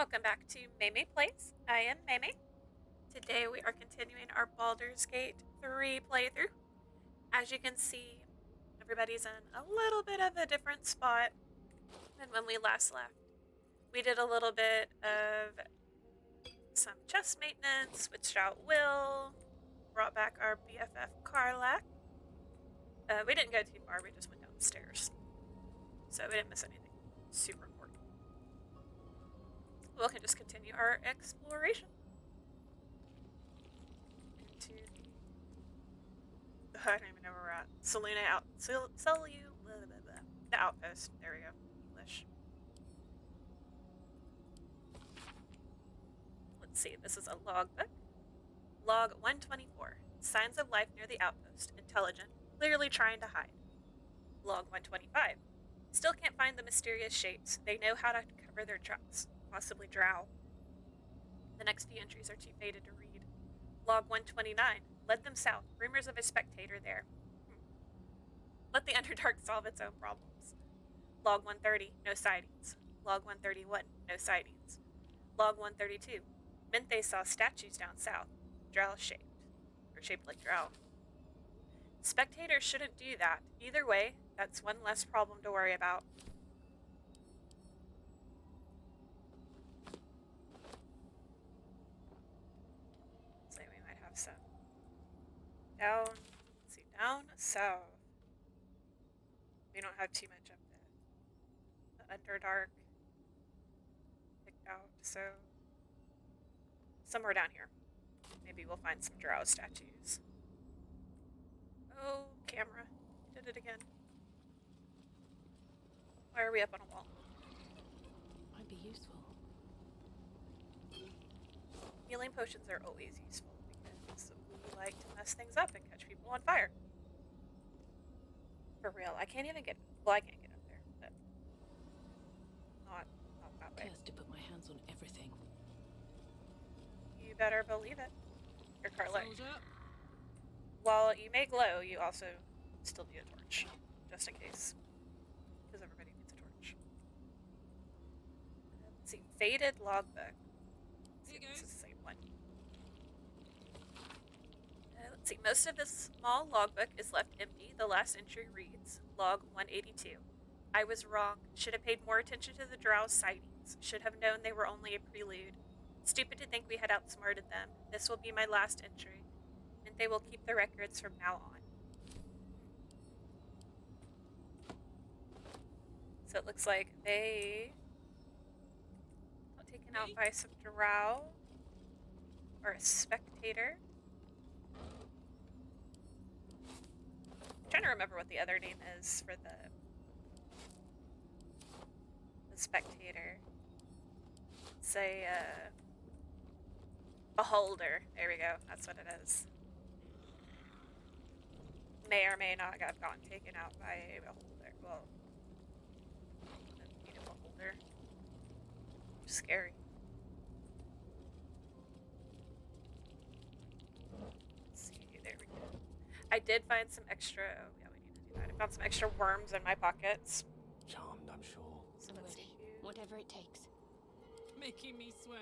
Welcome back to Maymay Plays. I am Maymay. Today we are continuing our Baldur's Gate 3 playthrough. As you can see, everybody's in a little bit of a different spot than when we last left. We did a little bit of some chest maintenance, switched out Will, brought back our BFF Karlak. We didn't go too far, we just went down the stairs. So we didn't miss anything super important. We can just continue our exploration into the... I don't even know where we're at. Selunite the Outpost. There we go. English. Let's see. This is a logbook. Log 124. Signs of life near the Outpost. Intelligent. Clearly trying to hide. Log 125. Still can't find the mysterious shapes. They know how to cover their tracks. Possibly drow. The next few entries are too faded to read. Log 129. Led them south. Rumors of a spectator there. Let the Underdark solve its own problems. Log 130. No sightings. Log 131. No sightings. Log 132. Meant they saw statues down south. Drow shaped. Or shaped like drow. Spectators shouldn't do that. Either way, that's one less problem to worry about. So we might have some down, let's see, down south. We don't have too much up there. The Underdark picked out, so somewhere down here. Maybe we'll find some drow statues. Oh, camera. Did it again. Why are we up on a wall? Might be useful. Healing potions are always useful because we like to mess things up and catch people on fire. For real, I can't even get... Well, I can't get up there, but... Not that way. Cursed to put my hands on everything. You better believe it. Your Karlak. While you may glow, you also still need a torch. Just in case. Because everybody needs a torch. Let's see. Faded logbook. Let's see if this is the same one. Let's see. Most of this small logbook is left empty. The last entry reads, Log 182. I was wrong. Should have paid more attention to the drow's sightings. Should have known they were only a prelude. Stupid to think we had outsmarted them. This will be my last entry. And they will keep the records from now on. So it looks like they got taken out by some drow or a spectator. I'm trying to remember what the other name is for the spectator. It's a beholder. There we go. That's what it is. May or may not have gotten taken out by a beholder. Well, a beholder. Scary. Let's see, there we go. I did find some extra... Oh, yeah, we need to do that. I found some extra worms in my pockets. Charmed, I'm sure. So let's see. Whatever it takes. Making me sweat.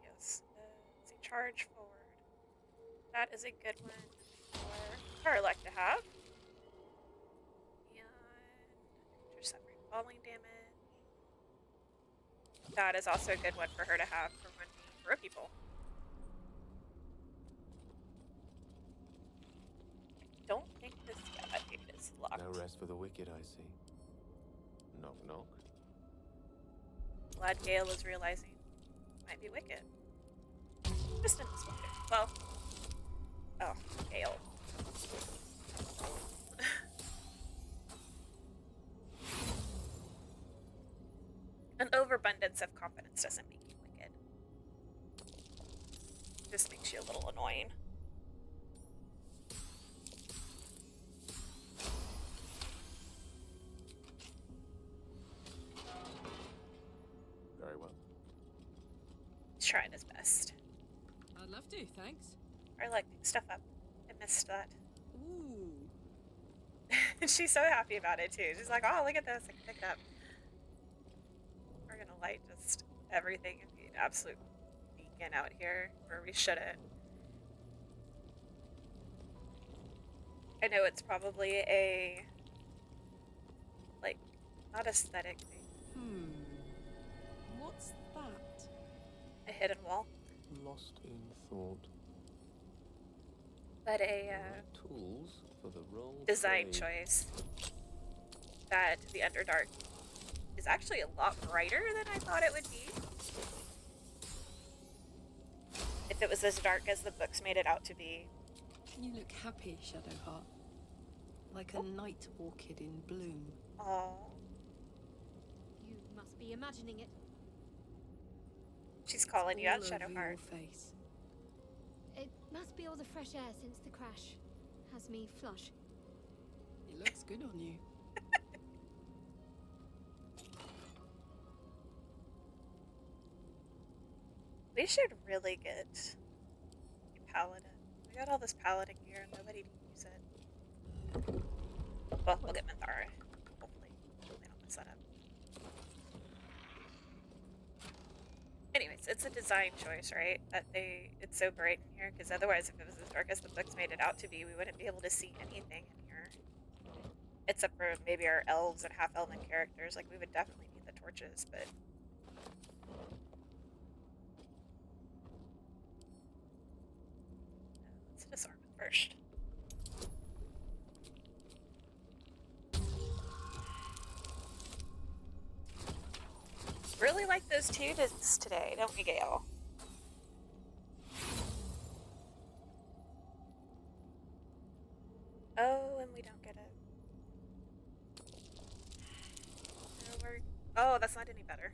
Yes. Let's see, charge forward. That is a good one for Karlak to have. And intercept falling damage. That is also a good one for her to have for when we throw people. I don't think this gate is locked. No rest for the wicked, I see. Knock, knock. Glad Gale is realizing might be wicked. Just in this wicked. Well, oh, Gale. An overabundance of confidence doesn't make you wicked. Just makes you a little annoying. Very well. He's trying his best. I'd love to, thanks. I like stuff up. I missed that. Ooh. And she's so happy about it too. She's like, oh, look at this. I can pick it up. We're gonna light just everything and be an absolute beacon out here where we shouldn't. I know it's probably a, like, not aesthetic thing, What's that? a hidden wall, Lost in thought. but a Right tools for the wrong design trade. choice that the Underdark is actually a lot brighter than I thought it would be. If it was as dark as the books made it out to be. You look happy, Shadowheart. Like a night orchid in bloom. Oh, You must be imagining it. she's calling you out, All over Shadowheart. your face. It must be all the fresh air since the crash. Has me flush. It looks good on you. We should really get a paladin. We got all this paladin gear and nobody to use it. Well, we'll get Minthara. Hopefully. They don't mess that up. Anyways, it's a design choice, right? That it's so bright in here, because otherwise if it was as dark as the books made it out to be, we wouldn't be able to see anything in here. Except for maybe our elves and half-elven characters. Like, we would definitely need the torches, but... let's disarm it first. Really like those tunings today, don't we, Gale? Oh, and we don't get it. Oh, that's not any better.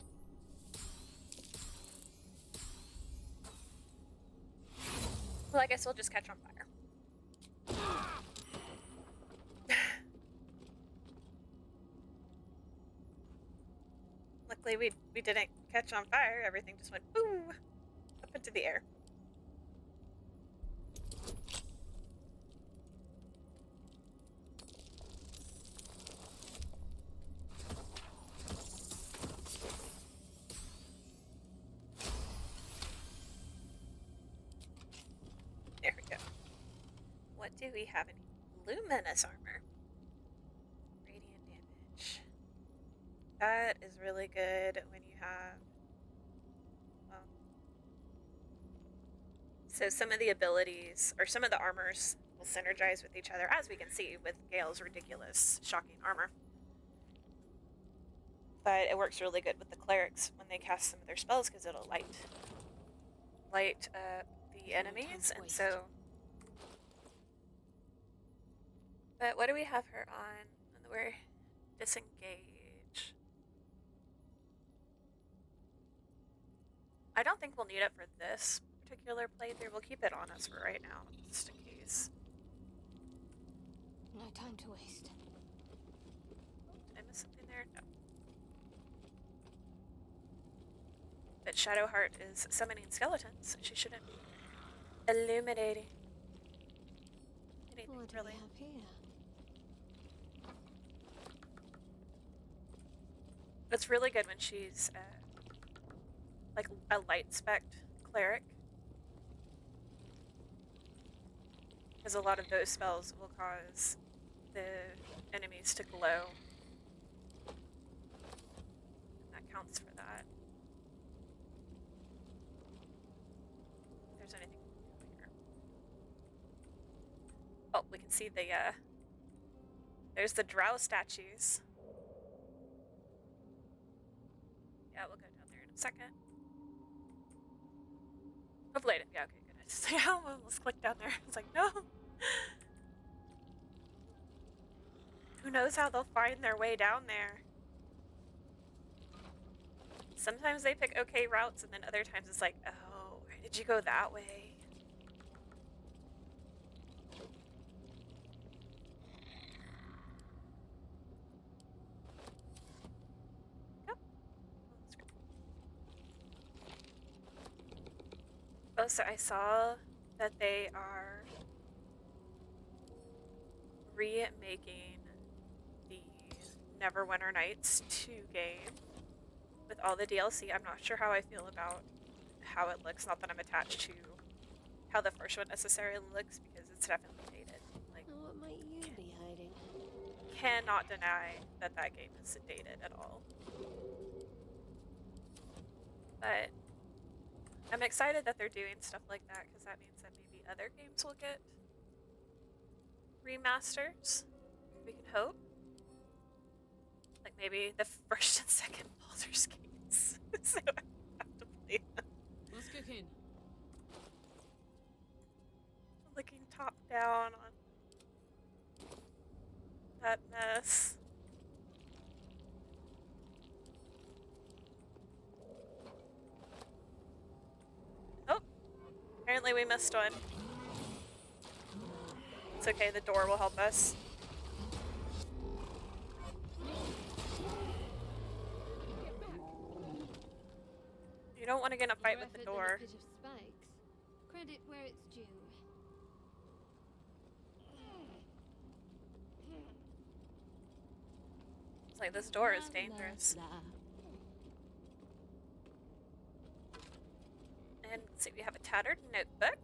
Well, I guess we'll just catch on fire. Luckily, we didn't catch on fire. Everything just went boom up into the air. There we go. What do we have in luminous armor? Radiant damage. That is really good when you have... well, so some of the abilities, or some of the armors, will synergize with each other, as we can see with Gale's ridiculous, shocking armor. But it works really good with the clerics when they cast some of their spells, because it'll light the enemies, and so... But what do we have her on? We're disengage. I don't think we'll need it for this particular playthrough. We'll keep it on us for right now, just in case. No time to waste. Did I miss something there? No. But Shadowheart is summoning skeletons. She shouldn't be illuminating anything, What do really. we have here? It's really good when she's like a light spect cleric, because a lot of those spells will cause the enemies to glow, and that counts for that. If there's anything here. Oh, we can see the there's the drow statues. Yeah, we'll go down there in a second. Hopefully I didn't. Yeah, okay, good. I just I almost clicked down there. It's like, no. Who knows how they'll find their way down there? Sometimes they pick okay routes, and then other times it's like, oh, why did you go that way? Oh, so I saw that they are remaking the Neverwinter Nights 2 game. with all the DLC. I'm not sure how I feel about how it looks. Not that I'm attached to how the first one necessarily looks, because it's definitely dated. Like, Now what might you be hiding? cannot deny that that game is dated at all. But I'm excited that they're doing stuff like that, because that means that maybe other games will get remasters. We can hope. Like maybe the first and second Baldur's games. So I have to play them. What's cooking? Looking top down on that mess. Oh, apparently we missed one. It's okay, the door will help us. You don't want to get in a fight Your with the efforts in door. pit of spikes. Credit where it's due. It's like this door is dangerous. And let's see, we have a tattered notebook.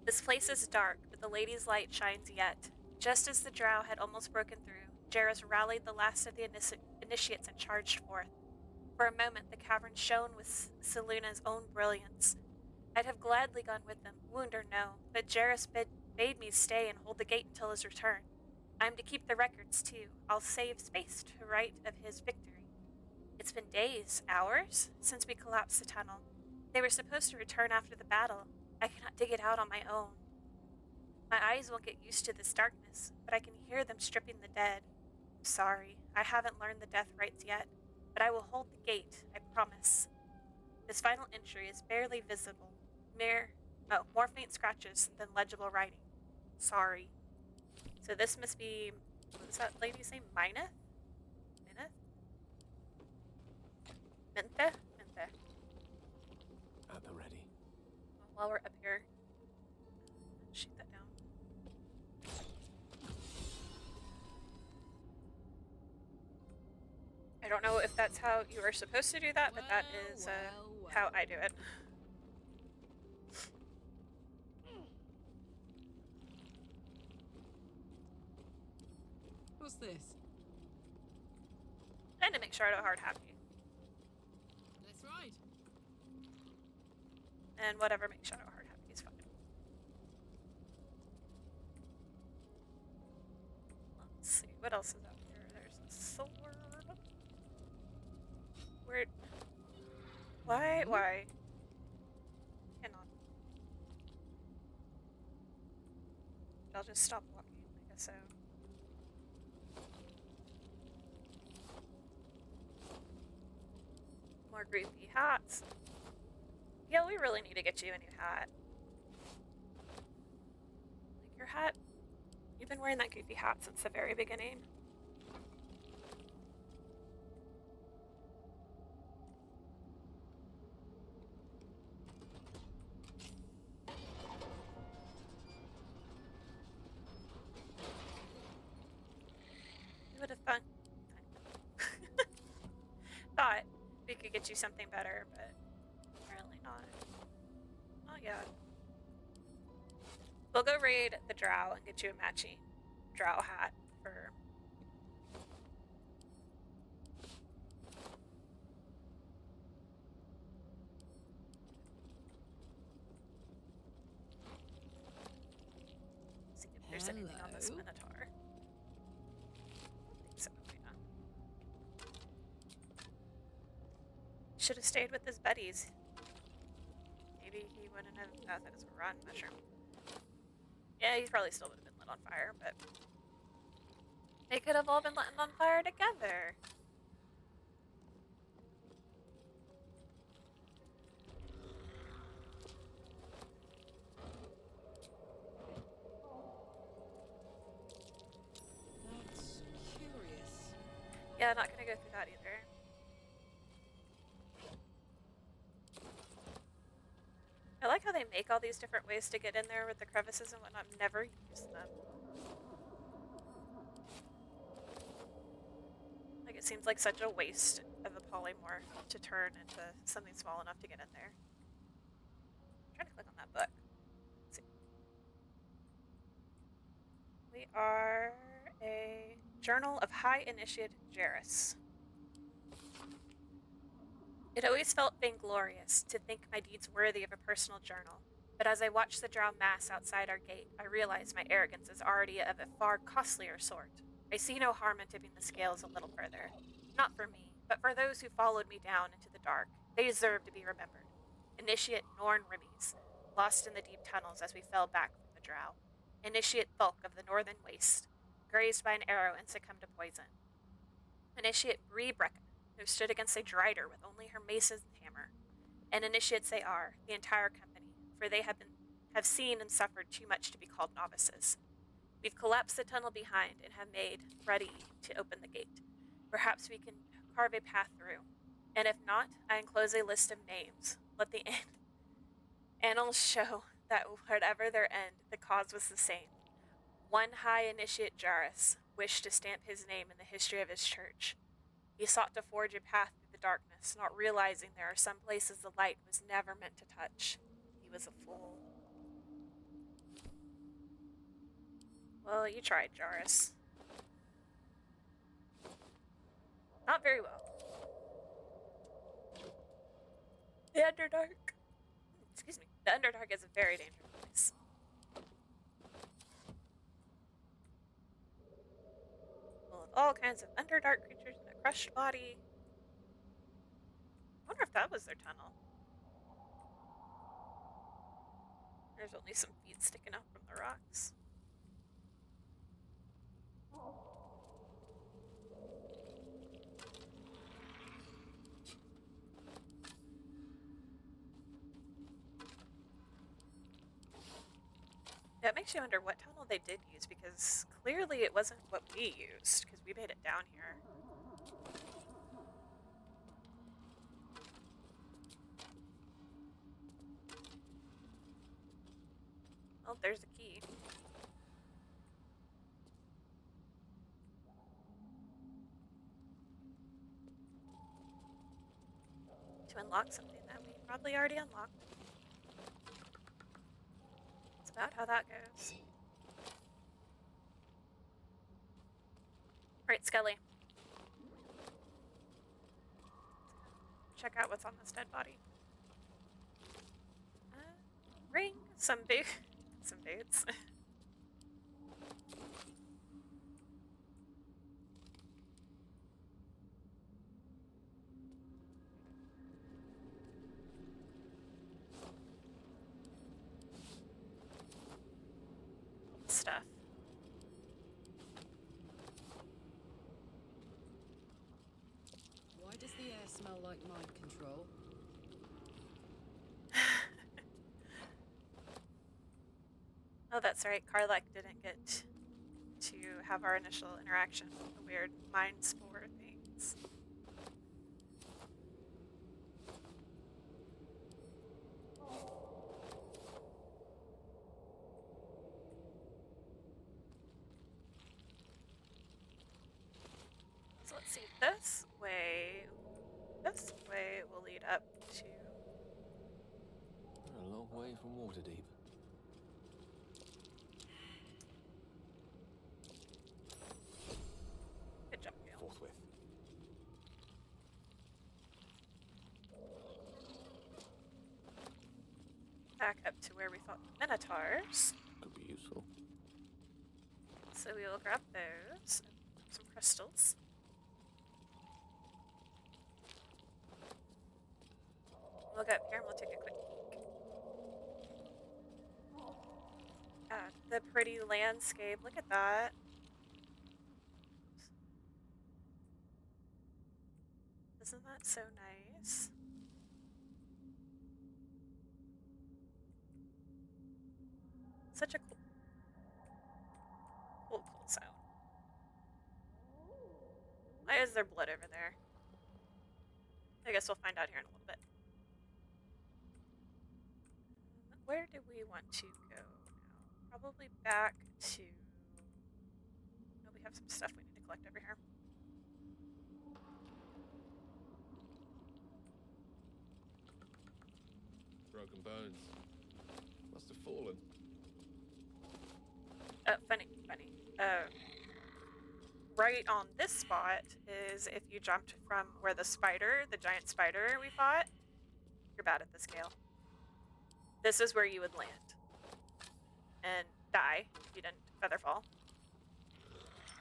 This place is dark, but the lady's light shines yet. Just as the drow had almost broken through, Jarrus rallied the last of the initiates and charged forth. For a moment, the cavern shone with Seluna's own brilliance. I'd have gladly gone with them, wound or no, but Jarrus bade me stay and hold the gate until his return. I'm to keep the records, too. I'll save space to write of his victory. It's been days, hours, since we collapsed the tunnel. They were supposed to return after the battle. I cannot dig it out on my own. My eyes won't get used to this darkness, but I can hear them stripping the dead. Sorry, I haven't learned the death rites yet, but I will hold the gate, I promise. This final entry is barely visible. More faint scratches than legible writing. Sorry. So this must be, what was that lady's name? Mineth? Mineth? Menthe? Menthe. At the ready. Well, while we're up here, shoot that down. I don't know if that's how you are supposed to do that, but that is how I do it. What's this? And to make sure I don't hard happy. Let's ride. And whatever makes Shadow hard happy is fine. Let's see, what else is out here? There's a sword. Where? Why? Cannot. I'll just stop walking, I guess so. More goofy hats. Yeah, we really need to get you a new hat. Like your hat, you've been wearing that goofy hat since the very beginning. You would have thought we could get you something better, but apparently not. Not yet. We'll go raid the drow and get you a matching drow hat for... See if there's anything on this Hello. minotaur. I think so, yeah. Should have stayed with his buddies. Maybe he wouldn't have. Oh, that is a rotten mushroom. Yeah, he probably still would have been lit on fire, but they could have all been lit on fire together. That's curious. Yeah, not gonna go through that either. I like how they make all these different ways to get in there with the crevices and whatnot. I've never used them. Like, it seems like such a waste polymorph to turn into something small enough to get in there. I'm trying to click on that book. Let's see. We are a Journal of High Initiate Jairus. It always felt vainglorious to think my deeds worthy of a personal journal, but as I watched the drow mass outside our gate, I realized my arrogance is already of a far costlier sort. I see no harm in tipping the scales a little further. Not for me, but for those who followed me down into the dark. They deserve to be remembered. Initiate Norn Rimmies, lost in the deep tunnels as we fell back from the drow. Initiate Thulk of the Northern Waste, grazed by an arrow and succumbed to poison. Initiate Bree Brecca, who stood against a Drider with only her maces and hammer. And initiates they are, the entire company, for they have seen and suffered too much to be called novices. We've collapsed the tunnel behind and have made ready to open the gate. Perhaps we can carve a path through. And if not, I enclose a list of names. Let the annals show that whatever their end, the cause was the same. One high initiate Jairus wished to stamp his name in the history of his church. He sought to forge a path through the darkness, not realizing there are some places the light was never meant to touch. He was a fool. Well, you tried, Jairus. Not very well. The Underdark. Excuse me. The Underdark is a very dangerous place. Full of all kinds of Underdark creatures and a crushed body. I wonder if that was their tunnel. There's only some feet sticking out from the rocks. Yeah, it makes you wonder what tunnel they did use, because clearly it wasn't what we used, because we made it down here. Oh, there's the key. To unlock something that we probably already unlocked. That's about how that goes. Alright, Scully. Check out what's on this dead body. Ring, some boots. Stuff. Why does the air smell like mind control? Oh, that's right. Karlak didn't get to have our initial interaction with the weird mind spore things. So let's see. This way will lead up to... We're a long way from Waterdeep. Good job, Gale. Forthwith. Back up to where we fought the Minotaurs. Could be useful. So we will grab those and some crystals. We'll go up here and we'll take a quick peek. The pretty landscape. Look at that. Isn't that so nice? Such a cool sound. Why is there blood over there? I guess we'll find out here in a little bit. Where do we want to go now? Probably back to... Oh, we have some stuff we need to collect over here. broken bones. Must have fallen. Funny. Right on this spot is if you jumped from where the giant spider we fought, you're bad at the scale. This is where you would land and die if you didn't featherfall.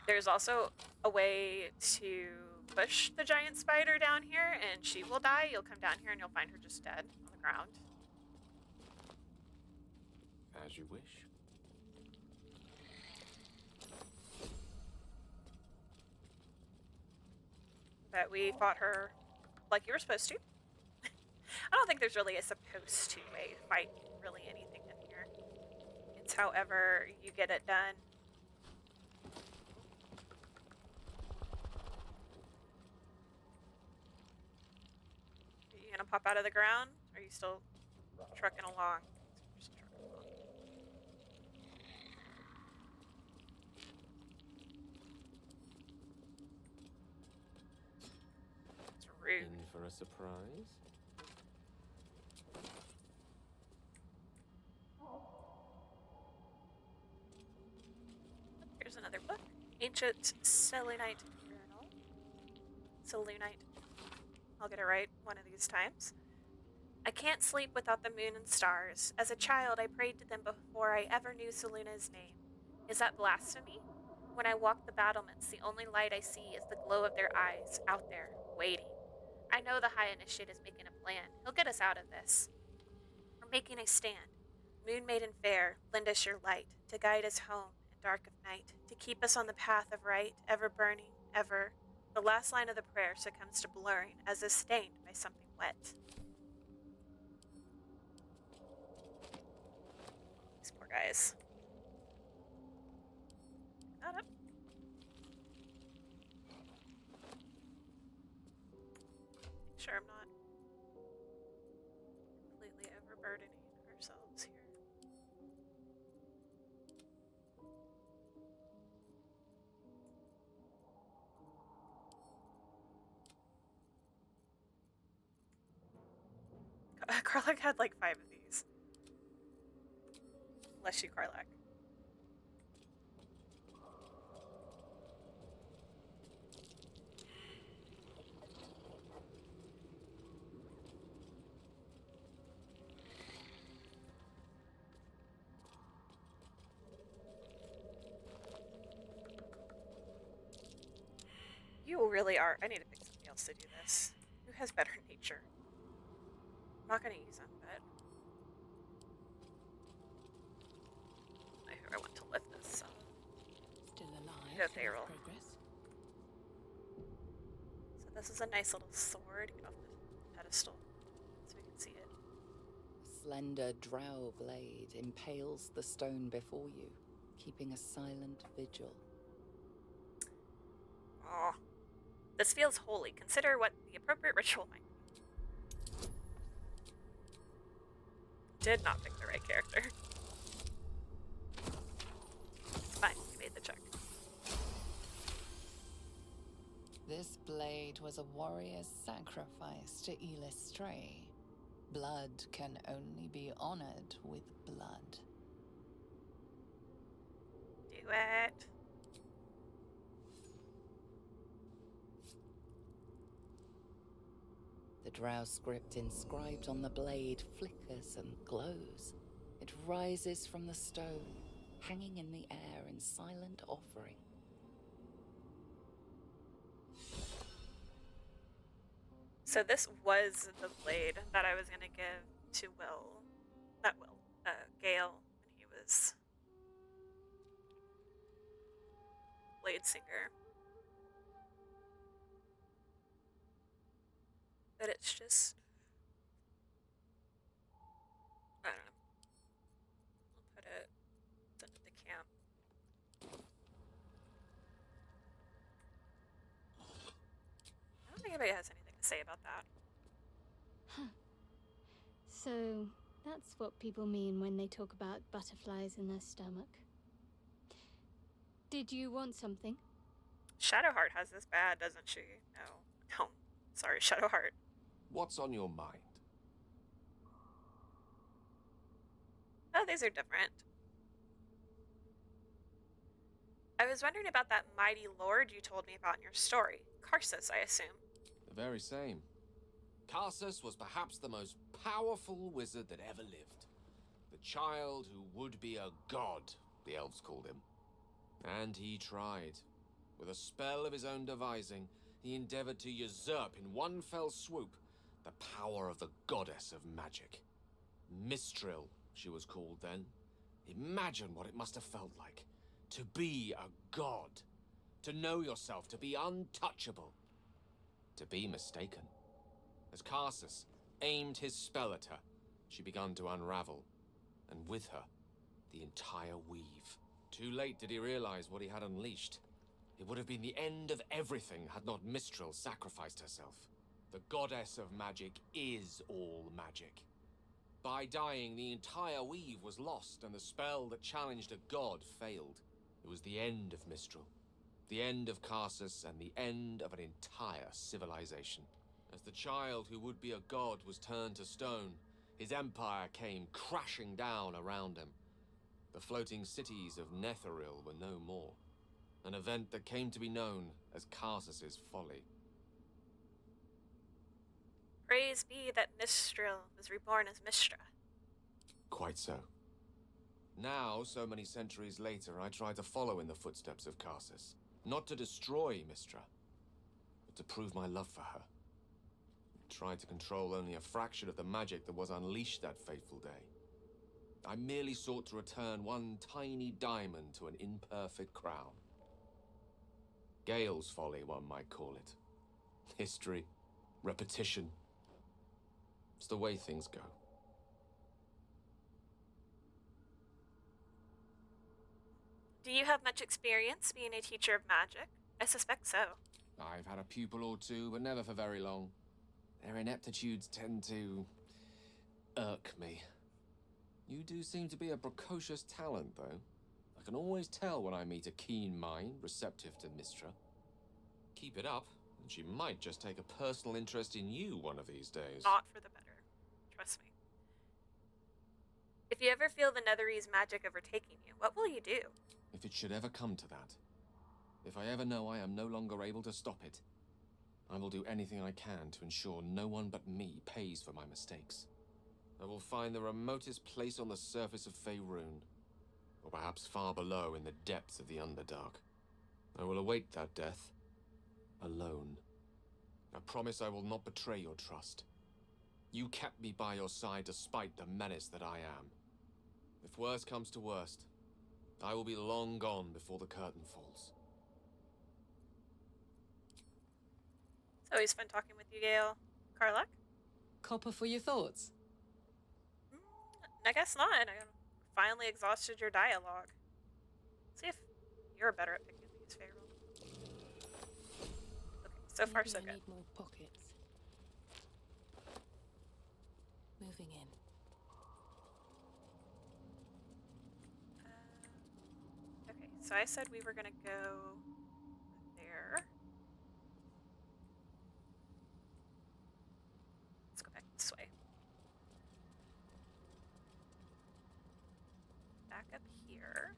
There's also a way to push the giant spider down here and she will die. You'll come down here and you'll find her just dead on the ground. As you wish. But we fought her like you were supposed to. I don't think there's really a supposed to way to fight really anything in here. It's however you get it done. Are you gonna pop out of the ground? Or are you still trucking along? Just trucking along. It's rude. In for a surprise? Here's another book. Ancient Selunite Journal. Selunite. I'll get it right one of these times. I can't sleep without the moon and stars. As a child, I prayed to them before I ever knew Seluna's name. Is that blasphemy? When I walk the battlements, the only light I see is the glow of their eyes, out there, waiting. I know the High Initiate is making a plan. He'll get us out of this. We're making a stand. Moon maiden fair, lend us your light, to guide us home in dark of night, to keep us on the path of right, ever burning, ever. The last line of the prayer succumbs to blurring as if stained by something wet. These poor guys. Not up. Sure, I'm not completely overburdening ourselves here. Karlak had like 5 of these. Bless you, Karlak. You really are. I need to pick somebody else to do this. Who has better nature? I'm not gonna use them, but I want to lift this. Still alive. Go Enough payroll. progress. So this is a nice little sword. Get off the pedestal so we can see it. A slender drow blade impales the stone before you, keeping a silent vigil. Aw. This feels holy. Consider what the appropriate ritual might be. Did not pick the right character. It's fine. We made the check. This blade was a warrior's sacrifice to Stray. Blood can only be honored with blood. Do it. The drow script inscribed on the blade flickers and glows. It rises from the stone, hanging in the air in silent offering. So this was the blade that I was gonna give to Gale when he was Blade Singer. But it's just, I don't know. I'll put it, send it to camp. I don't think anybody has anything to say about that. So, that's what people mean when they talk about butterflies in their stomach. Did you want something? Shadowheart has this bad, doesn't she? No. Sorry, Shadowheart. What's on your mind? Oh, these are different. I was wondering about that mighty lord you told me about in your story. Karsus, I assume. The very same. Karsus was perhaps the most powerful wizard that ever lived. The child who would be a god, the elves called him. And he tried. With a spell of his own devising, he endeavored to usurp in one fell swoop the power of the goddess of magic. Mistral, she was called then. Imagine what it must have felt like. To be a god. To know yourself, to be untouchable. To be mistaken. As Karsus aimed his spell at her, she began to unravel, and with her, the entire weave. Too late did he realize what he had unleashed. It would have been the end of everything had not Mistral sacrificed herself. The goddess of magic is all magic. By dying, the entire weave was lost, and the spell that challenged a god failed. It was the end of Mistral, the end of Karsus, and the end of an entire civilization. As the child who would be a god was turned to stone, his empire came crashing down around him. The floating cities of Netheril were no more. An event that came to be known as Karsus's folly. Praise be that Mistral was reborn as Mistra. Quite so. Now, so many centuries later, I try to follow in the footsteps of Karsus. Not to destroy Mistra, but to prove my love for her. Try to control only a fraction of the magic that was unleashed that fateful day. I merely sought to return one tiny diamond to an imperfect crown. Gale's folly, one might call it. History, repetition. It's the way things go. Do you have much experience being a teacher of magic? I suspect so. I've had a pupil or two, but never for very long. Their ineptitudes tend to irk me. You do seem to be a precocious talent, though. I can always tell when I meet a keen mind, receptive to Mistra. Keep it up, and she might just take a personal interest in you one of these days. Not for the better. Trust me. If you ever feel the Netherese magic overtaking you, what will you do? If it should ever come to that, if I ever know I am no longer able to stop it, I will do anything I can to ensure no one but me pays for my mistakes. I will find the remotest place on the surface of Faerun, or perhaps far below in the depths of the Underdark. I will await that death, alone. I promise I will not betray your trust. You kept me by your side despite the menace that I am. If worst comes to worst, I will be long gone before the curtain falls. It's always fun talking with you, Gale. Karlach? Copper for your thoughts. I guess not. I finally exhausted your dialogue. See if you're better at picking these Feral. Okay, so far Maybe so I good. need more pockets. Moving in. Okay, so I said we were gonna go there. Let's go back this way. Back up here.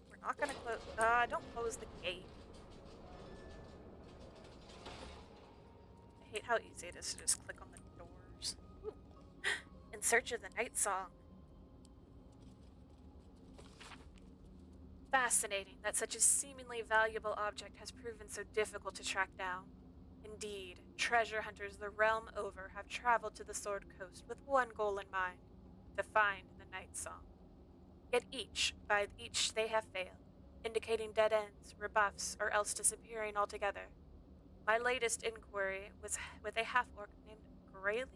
We're not gonna close. Don't close the gate. I hate how easy it is to just click on the doors. Ooh. In search of the night song. Fascinating that such a seemingly valuable object has proven so difficult to track down. Indeed, treasure hunters the realm over have traveled to the Sword Coast with one goal in mind: to find the night song. Yet by each they have failed, indicating dead ends, rebuffs, or else disappearing altogether. My latest inquiry was with a half-orc named Grayley,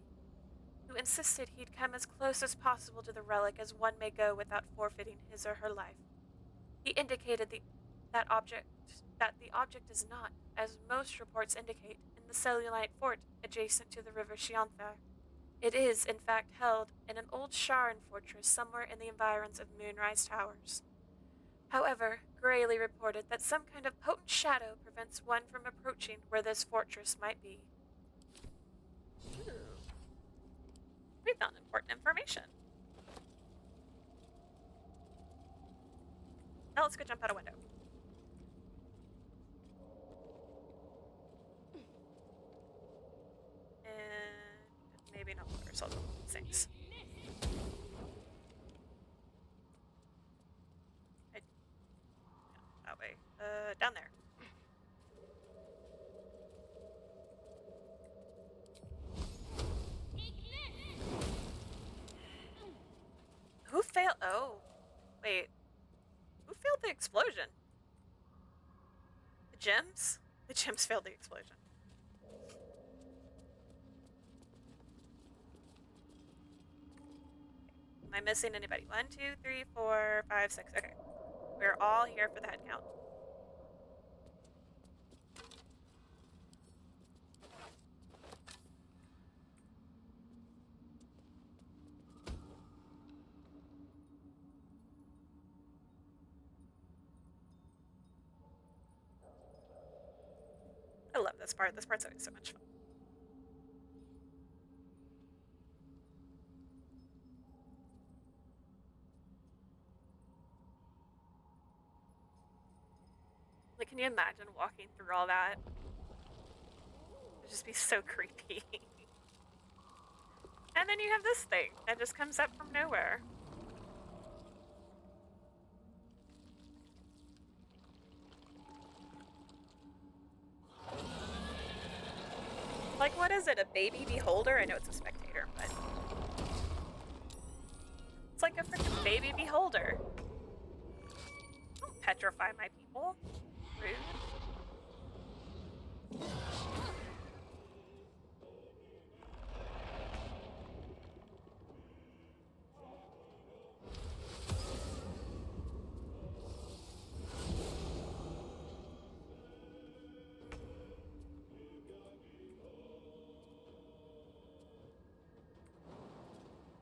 who insisted he'd come as close as possible to the relic as one may go without forfeiting his or her life. He indicated that the object is not, as most reports indicate, in the Selunite fort adjacent to the river Shianthar. It is, in fact, held in an old Sharan fortress somewhere in the environs of Moonrise Towers. However, Grayly reported that some kind of potent shadow prevents one from approaching where this fortress might be. Ooh. We found important information. Now let's go jump out a window. And maybe not put ourselves on these things. That way. Down there. Who failed? Oh, wait. Who failed the explosion? The gems? The gems failed the explosion. Am I missing anybody? 1, 2, 3, 4, 5, 6. Okay. We're all here for the head count. I love this part. This part's always so much fun. Like, can you imagine walking through all that? It'd just be so creepy. And then you have this thing that just comes up from nowhere. Like, what is it? A baby beholder? I know it's a spectator, but it's like a freaking baby beholder. Don't petrify my people. Rude.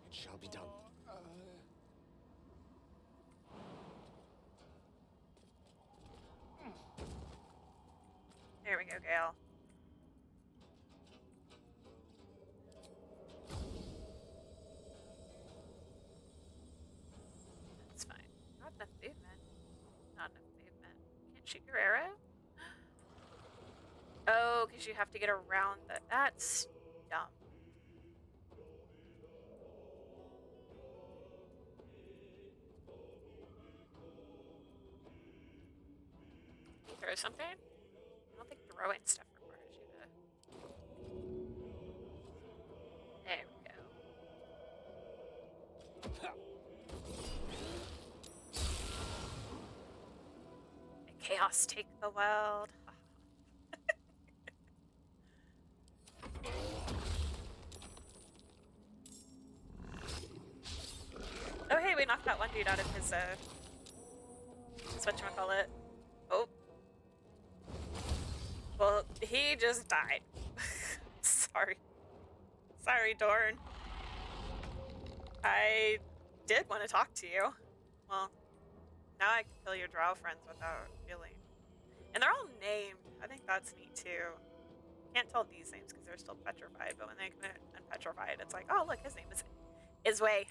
It shall be done. There we go, Gale. That's fine. Not enough movement. Not enough movement. Can't shoot your arrow? Oh, because you have to get around that. That's dumb. Throw something? I don't think throwing stuff requires you to. There we go. May chaos take the world. Oh hey, we knocked that one dude out of his whatchamacallit. Oh. Well, he just died. Sorry. Sorry, Dorn. I did want to talk to you. Well, now I can kill your drow friends without healing. And they're all named. I think that's neat too. Can't tell these names because they're still petrified, but when they come in unpetrified, it's like, oh look, his name is Isway.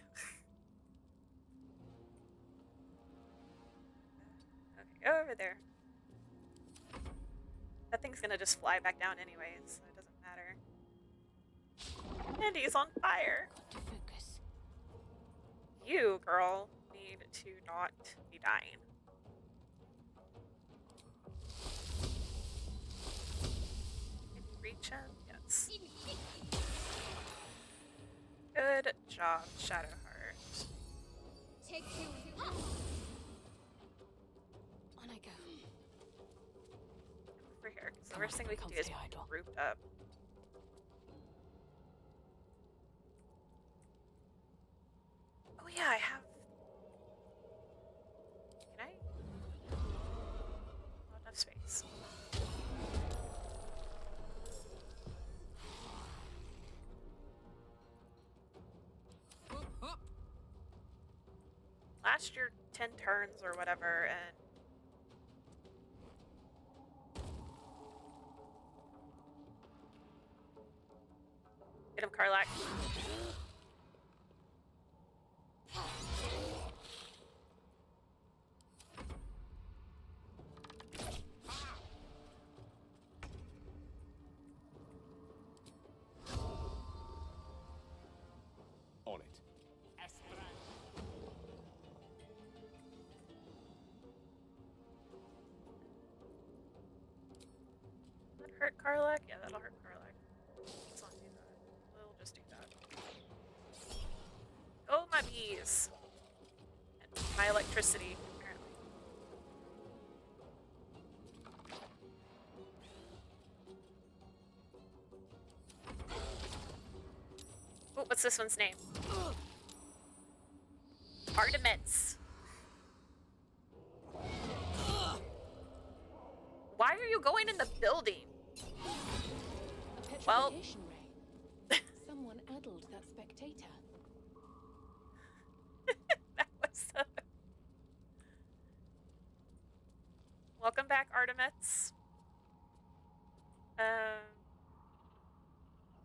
Okay, go over there. That thing's gonna just fly back down anyways, so it doesn't matter. And he's on fire. To focus. You, girl, need to not be dying. Can you reach him? Yes. Good job, Shadowheart. Take two. On I go. Over here, because the Come worst on, thing we can do is comfy idol. be grouped up. Oh yeah, I have. Can I? Not enough space. last your 10 turns or whatever, and get him, Karlak. On it. That hurt Karlak? Yeah, that'll hurt Karlak. Let's not do that. We'll just do that. Oh, my bees! And my electricity, apparently. Oh, what's this one's name? Artemis. Why are you going in the building? A Well- petrification ray. Someone addled that spectator. That was Welcome back, Artemis.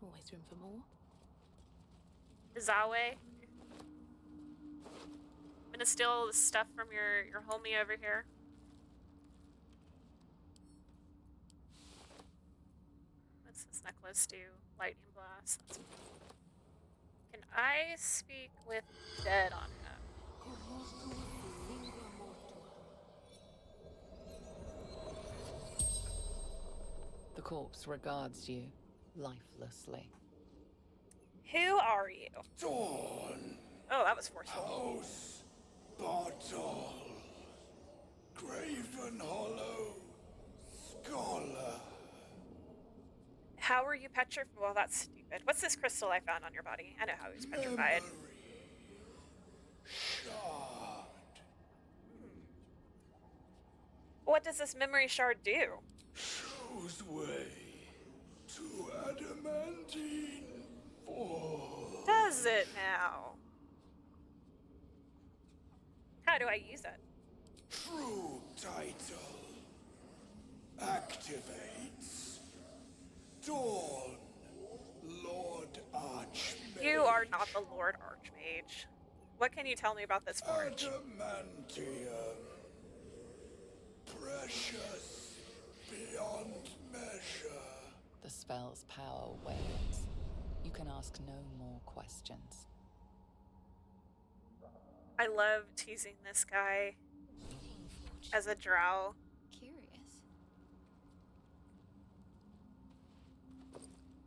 Always room for more. Zawe. I'm gonna steal the stuff from your homie over here. What's this necklace do? Lightning blast. That's... Can I speak with dead on him? The corpse regards you lifelessly. Who are you? Dawn, Oh, that was forceful. House, Bottle, Graven Hollow, Scholar. How are you petrified? Well, that's stupid. What's this crystal I found on your body? I know how he's petrified. Shard. What does this memory shard do? Shows way to adamantine fall. Does it now? How do I use it? True title. Activates. Dawn. Lord Archmage. You are not the Lord Archmage. What can you tell me about this forge? Adamantium. Precious beyond measure. The spell's power wanes. You can ask no more questions. I love teasing this guy as a drow. Curious.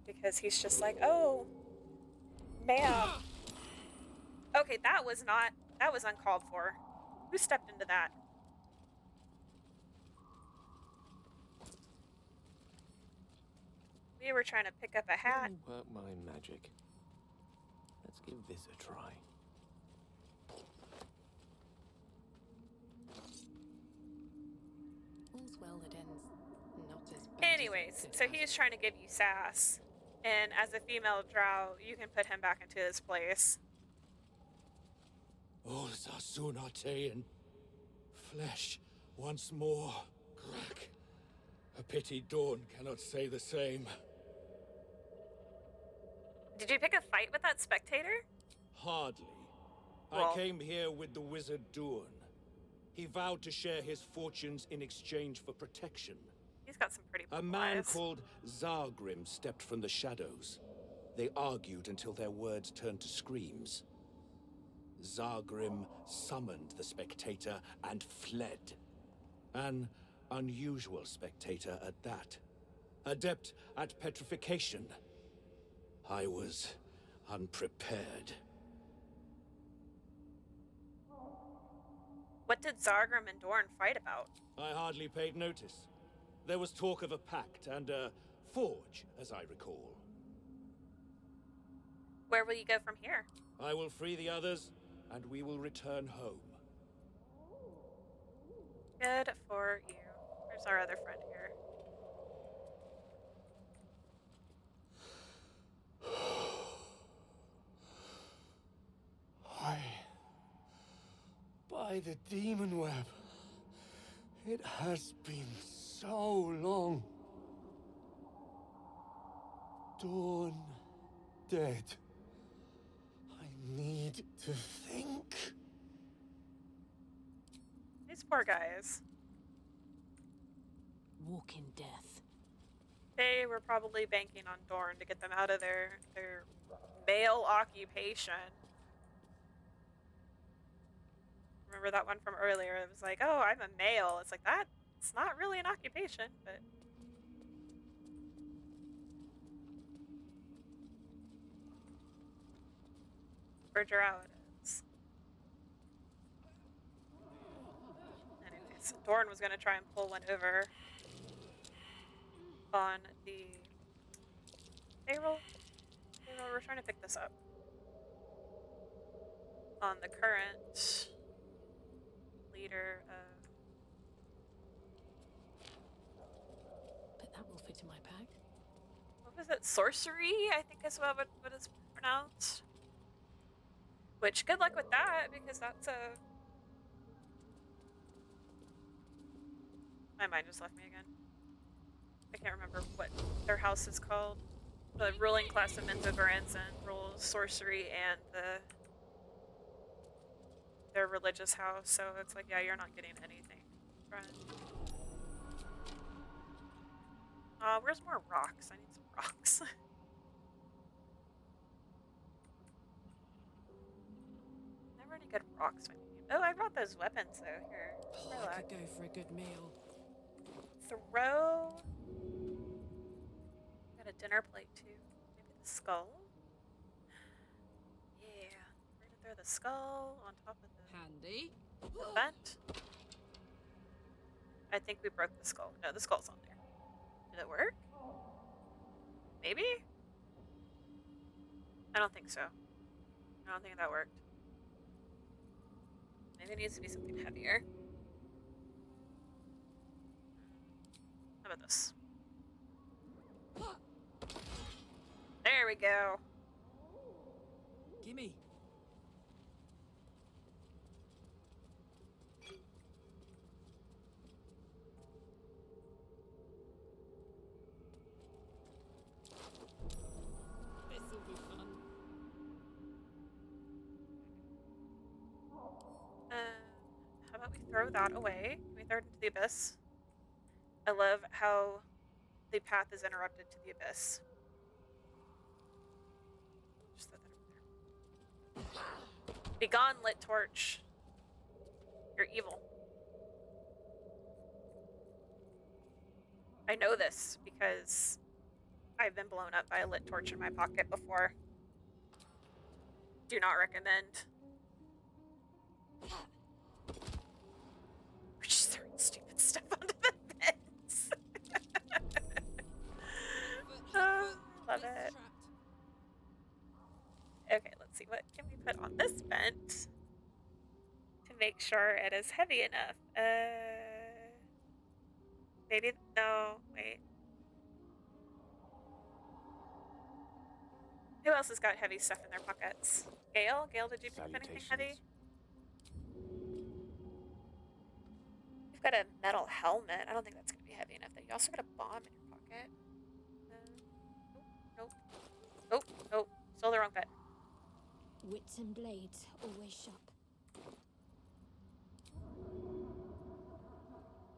Because he's just like, oh, ma'am. Okay, that was uncalled for. Who stepped into that? We were trying to pick up a hat. Work my magic. Let's give this a try. All's well that ends not as bad. Anyways, so he's trying to give you sass. And as a female drow, you can put him back into his place. All Sasunatean. Flesh once more. Crack. A pity Dawn cannot say the same. Did you pick a fight with that spectator? Hardly. Well- I came here with the wizard Dawn. He vowed to share his fortunes in exchange for protection. He's got some pretty A blue man eyes. called Zargrim stepped from the shadows. They argued until their words turned to screams. Zargrim summoned the spectator and fled. An unusual spectator at that. Adept at petrification. I was unprepared. What did Zargrim and Dorn fight about? I hardly paid notice. There was talk of a pact and a forge, as I recall. Where will you go from here? I will free the others, and we will return home. Good for you. Where's our other friend here? by the demon web. It has been so long. Dawn dead. I need to think. These poor guys. Walking death. They were probably banking on Dorn to get them out of their male occupation. Remember that one from earlier? It was like, oh, I'm a male. It's like that. It's not really an occupation, but. Bridger out it is. Anyways, Dorn was gonna try and pull one over on the payroll. We're trying to pick this up. On the current leader of. But that will fit in my bag. What was it? Sorcery, I think is what it's pronounced. Which, good luck with that, because that's a... My mind just left me again. I can't remember what their house is called. The ruling class of Menzo Baranzan rules sorcery and their religious house, so it's like, yeah, you're not getting anything. Right. Where's more rocks? I need some rocks. Never any good rocks when you need. Oh, I brought those weapons though. Here, Oh, I could go for a good meal. Throw. Got a dinner plate too. Maybe the skull. Yeah, we're gonna throw the skull on top of Handy. the vent. I think we broke the skull. No, the skull's on there. Did it work? Maybe? I don't think so. I don't think that worked. Maybe it needs to be something heavier. How about this? There we go. Gimme. This'll be fun. How about we throw that away? Can we throw it into the abyss? I love how the path is interrupted to the abyss. Just throw that over there. Be gone, lit torch. You're evil. I know this because I've been blown up by a lit torch in my pocket before. Do not recommend. We're just throwing stupid stuff onto the vents. Love it. Okay, let's see. What can we put on this vent to make sure it is heavy enough? Maybe, no, wait. Who else has got heavy stuff in their pockets? Gale? Gale, did you pick up anything heavy? You've got a metal helmet. I don't think that's going to be heavy enough. Though. You also got a bomb in your pocket. Nope. Nope. Nope. Still the wrong bit. Wits and blades, always sharp.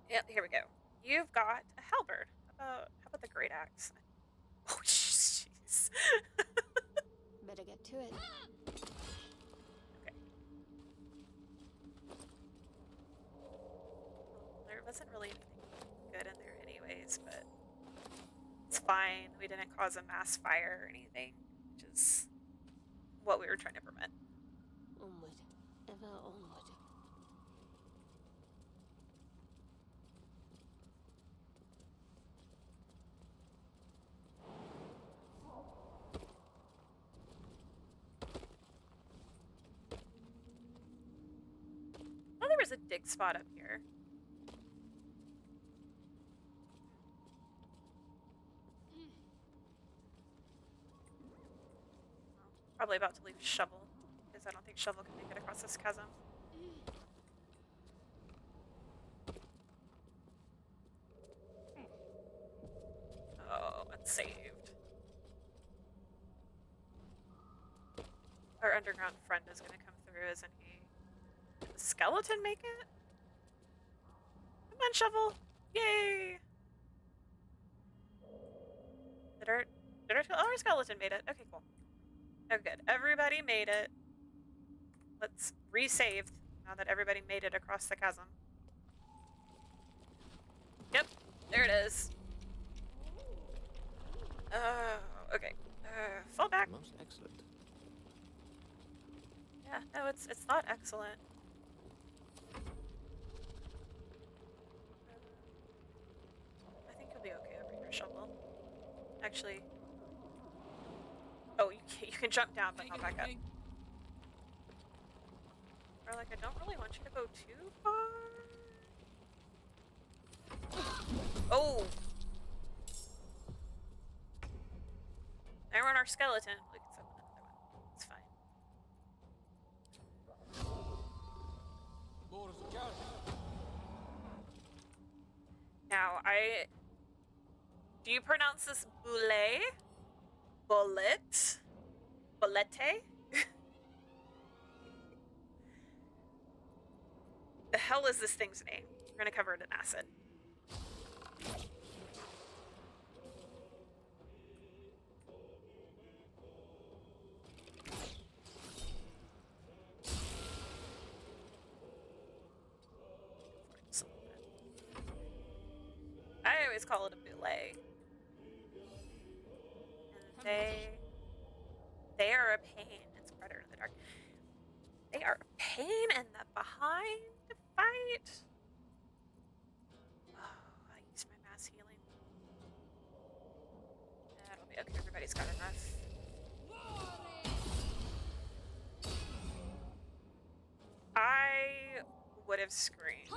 Yep, here we go. You've got a halberd. How about the great axe? Oh, jeez. Better get to it. Okay. There wasn't really anything good in there anyways, but it's fine. We didn't cause a mass fire or anything, which is what we were trying to prevent. Onward. Ever onward. Oh, there was a dig spot up here. Probably about to leave Shovel, because I don't think Shovel can make it across this chasm. saved. Our underground friend is gonna come through, isn't he? Did the skeleton make it? Come on, Shovel! Yay! Did our skeleton made it. Okay, cool. Oh, good. Everybody made it. Let's resave now that everybody made it across the chasm. Yep, there it is. Okay. Fall back. Most excellent. Yeah, no, it's not excellent. I think you'll be okay over here, Shovel. Actually, oh, you can jump down, but not back up. Or like, I don't really want you to go too far. Oh! Now we're on our skeleton. We can summon another one. It's fine. Now, do you pronounce this boulet? Bullet? Bulette? The hell is this thing's name? We're gonna cover it in acid. I always call it a boulet. And they are a pain. It's Predator in the Dark. They are a pain in the behind to fight. Oh, I used my mass healing. That'll be okay. Everybody's got enough. I would have screamed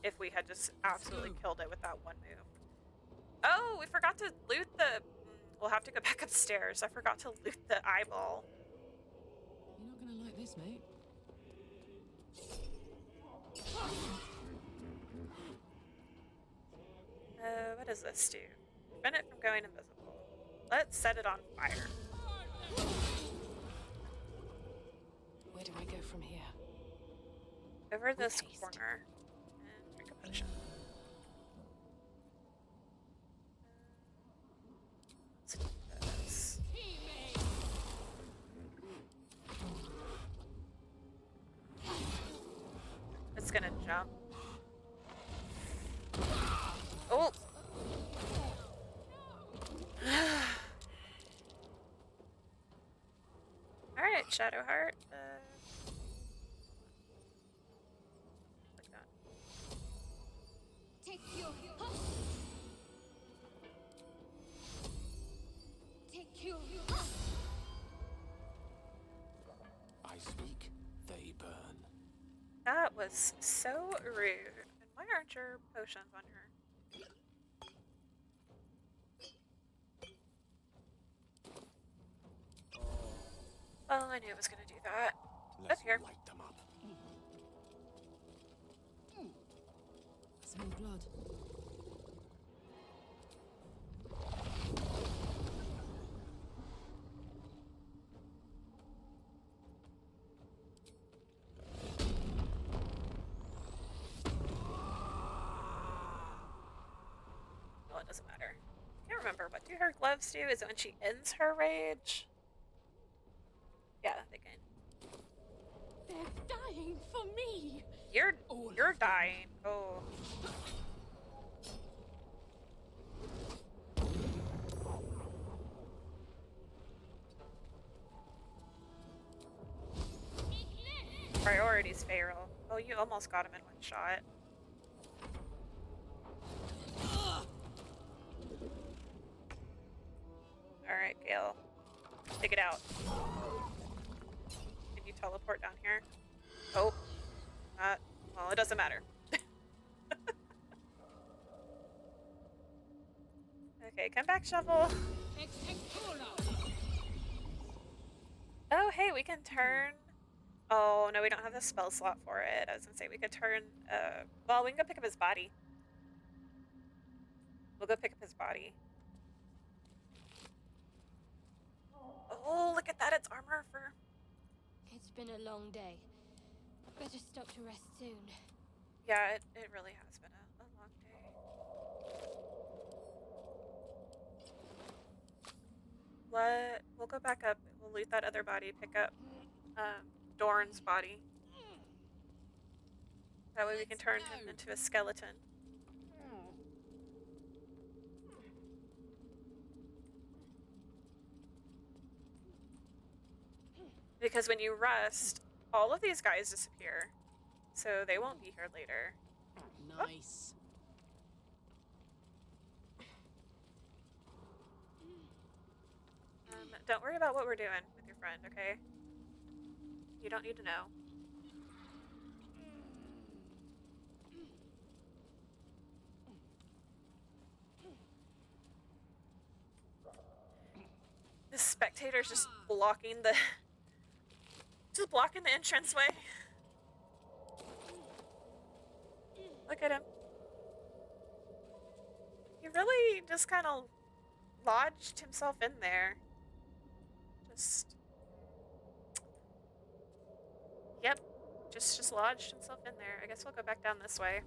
if we had just absolutely killed it with that one move. Oh, we forgot to loot the... We'll have to go back upstairs. I forgot to loot the eyeball. You're not gonna like this, mate. What does this do? Prevent it from going invisible. Let's set it on fire. Where do I go from here? Over this haste. corner. And drink a potion. Let's do this. It's gonna jump. Oh! Alright, Shadowheart. Like that. Take you. Take you. I speak, they burn. That was so rude. And why aren't your potions on her? Well, I knew it was gonna do that. Let's Up here. light them up. Smell blood. Well, it doesn't matter. I can't remember. What do her gloves do? Is it when she ends her rage? Yeah, they can. They're dying for me. You're dying. Oh. Priorities, Feral. Oh, you almost got him in one shot. Alright, Gale. Take it out. Can you teleport down here? Oh. Well, it doesn't matter. Okay, come back, Shovel. Oh, hey, we can turn... Oh, no, we don't have the spell slot for it. I was gonna say we could turn... Well, we can go pick up his body. We'll go pick up his body. Oh, look at that. It's armor for... It's been a long day. Better stop to rest soon. Yeah, it really has been a long day. We'll go back up. We'll loot that other body, pick up Dorn's body. That way we can turn him into a skeleton. Because when you rest, all of these guys disappear. So they won't be here later. Nice. Don't worry about what we're doing with your friend, okay? You don't need to know. The spectator's just blocking the entranceway. Look at him. He really just kind of lodged himself in there. Yep. Just lodged himself in there. I guess we'll go back down this way.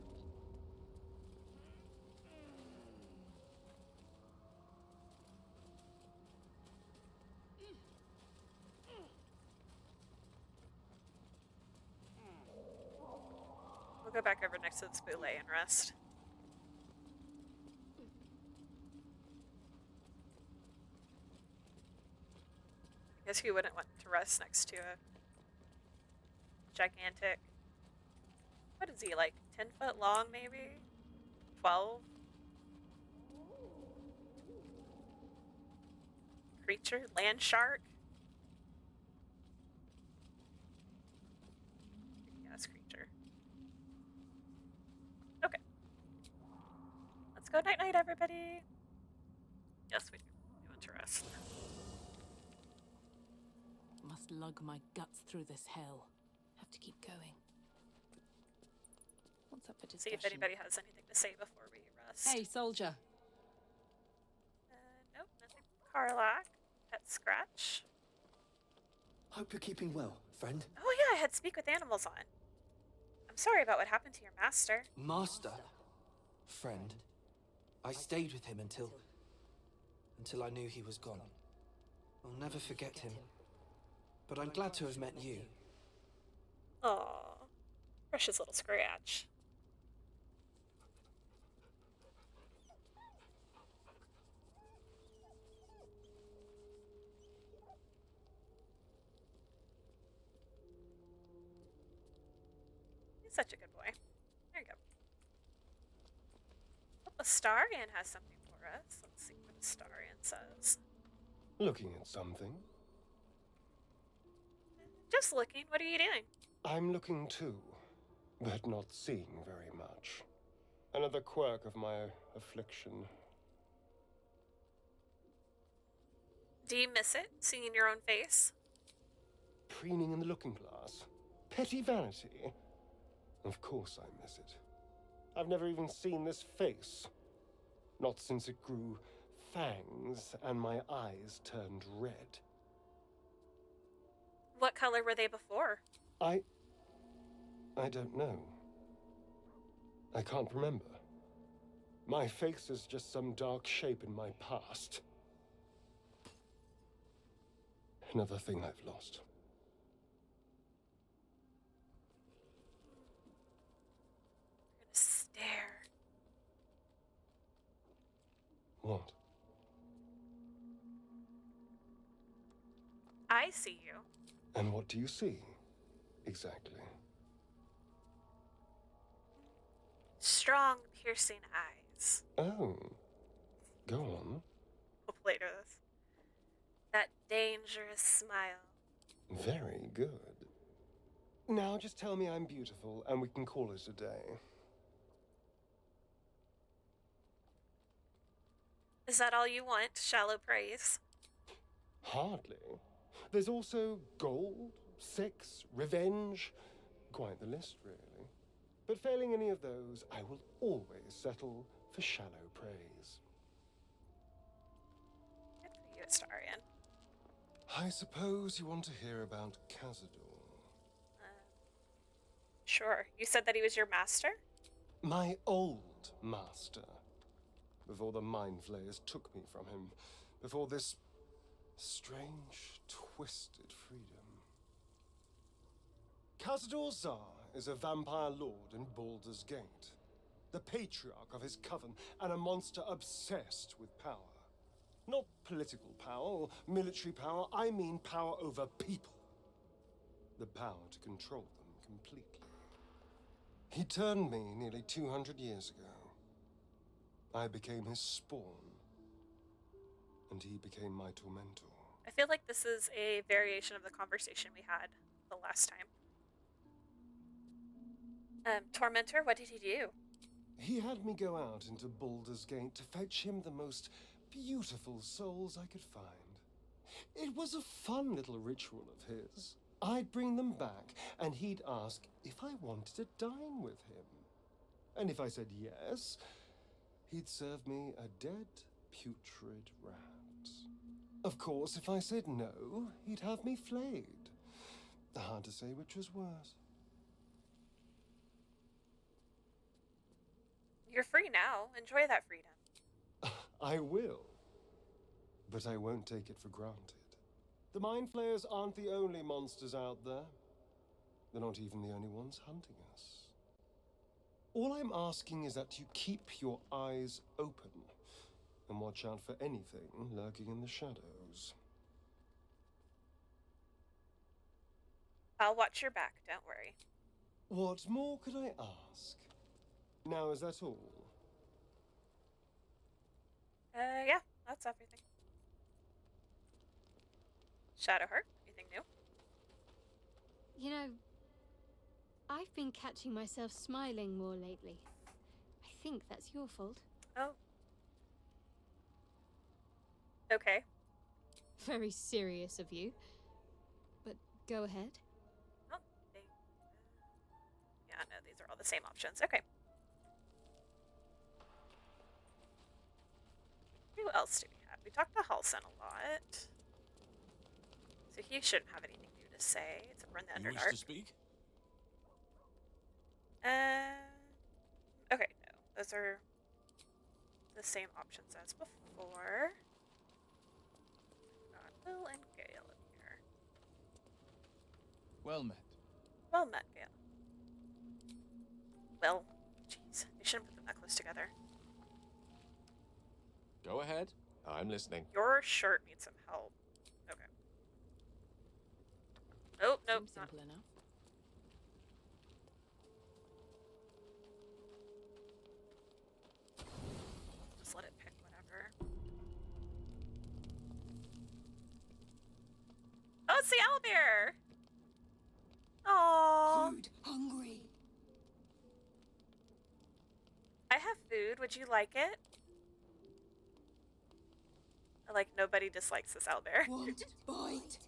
We'll go back over next to the spule and rest. I guess who wouldn't want to rest next to a gigantic... What is he, like 10 foot long, maybe? 12? Creature? Land shark? Yes, creature. Okay. Let's go night-night, everybody. Yes, we do. We want to rest. Must lug my guts through this hell. Have to keep going. What's up for See discussion? if anybody has anything to say before we rest. Hey, soldier. Nope, nothing. Carlock. Pet Scratch. Hope you're keeping well, friend. Oh yeah, I had Speak with Animals on. I'm sorry about what happened to your master. Master? Friend. I stayed with him until I knew he was gone. I'll never forget him. But I'm glad to have met you. Aww. Precious little Scratch. He's such a good boy. There you go. Oh, Astarion has something for us. Let's see what Astarion says. Looking at something? Just looking. What are you doing? I'm looking too, but not seeing very much. Another quirk of my affliction. Do you miss it, seeing your own face? Preening in the looking glass. Petty vanity. Of course I miss it. I've never even seen this face. Not since it grew fangs and my eyes turned red. What color were they before? I don't know. I can't remember. My face is just some dark shape in my past. Another thing I've lost. You're gonna stare. What? I see you. And what do you see? Exactly. Strong, piercing eyes. Oh. Go on. We'll later this. That dangerous smile. Very good. Now just tell me I'm beautiful and we can call it a day. Is that all you want? Shallow praise? Hardly. There's also gold, sex, revenge. Quite the list, really. But failing any of those, I will always settle for shallow praise. Good for you, Astarion. I suppose you want to hear about Cazador. Sure. You said that he was your master? My old master. Before the Mind Flayers took me from him. Before this strange, twisted freedom. Cazador Zar is a vampire lord in Baldur's Gate. The patriarch of his coven, and a monster obsessed with power. Not political power or military power, I mean power over people. The power to control them completely. He turned me nearly 200 years ago. I became his spawn, and he became my tormentor. I feel like this is a variation of the conversation we had the last time. Tormentor, what did he do? He had me go out into Baldur's Gate to fetch him the most beautiful souls I could find. It was a fun little ritual of his. I'd bring them back, and he'd ask if I wanted to dine with him. And if I said yes, he'd serve me a dead, putrid rat. Of course, if I said no, he'd have me flayed. Hard to say which was worse. You're free now. Enjoy that freedom. I will. But I won't take it for granted. The Mind Flayers aren't the only monsters out there. They're not even the only ones hunting us. All I'm asking is that you keep your eyes open and watch out for anything lurking in the shadows. I'll watch your back, don't worry. What more could I ask? Now, is that all? Yeah, that's everything. Shadowheart, anything new? You know, I've been catching myself smiling more lately. I think that's your fault. Oh. Okay. Very serious of you. But go ahead. Oh, yeah, no, these are all the same options. Okay. Who else do we have? We talked to Halson a lot. So he shouldn't have anything new to say. It's run the You wish Underdark. to speak? Okay, no. Those are the same options as before. Got Will and Gale in here. Well met. Well met, Gale. Well, jeez. They shouldn't put them that close together. Go ahead. I'm listening. Your shirt needs some help. Okay. Nope, nope, Seems not. simple enough. Just let it pick whatever. Oh, it's the owlbear! Aww. Food hungry. I have food. Would you like it? Like, nobody dislikes this owlbear. Want bite.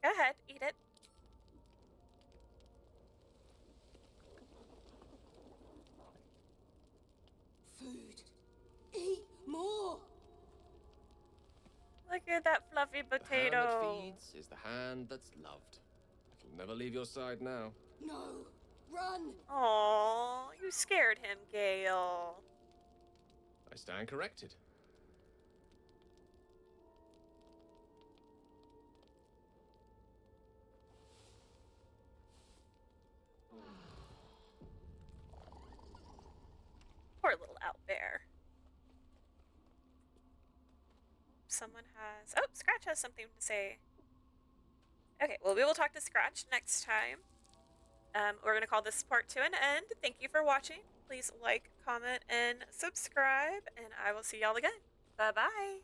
Go ahead, eat it. Food. Eat more. Look at that fluffy The hand potato. that feeds is the hand that's loved. It'll never leave your side now. No. Run. Aww, you scared him, Gale. I stand corrected. Poor little owlbear. Someone has... Oh, Scratch has something to say. Okay, well, we will talk to Scratch next time. We're going to call this part to an end. Thank you for watching. Please like, comment, and subscribe, and I will see y'all again. Bye-bye.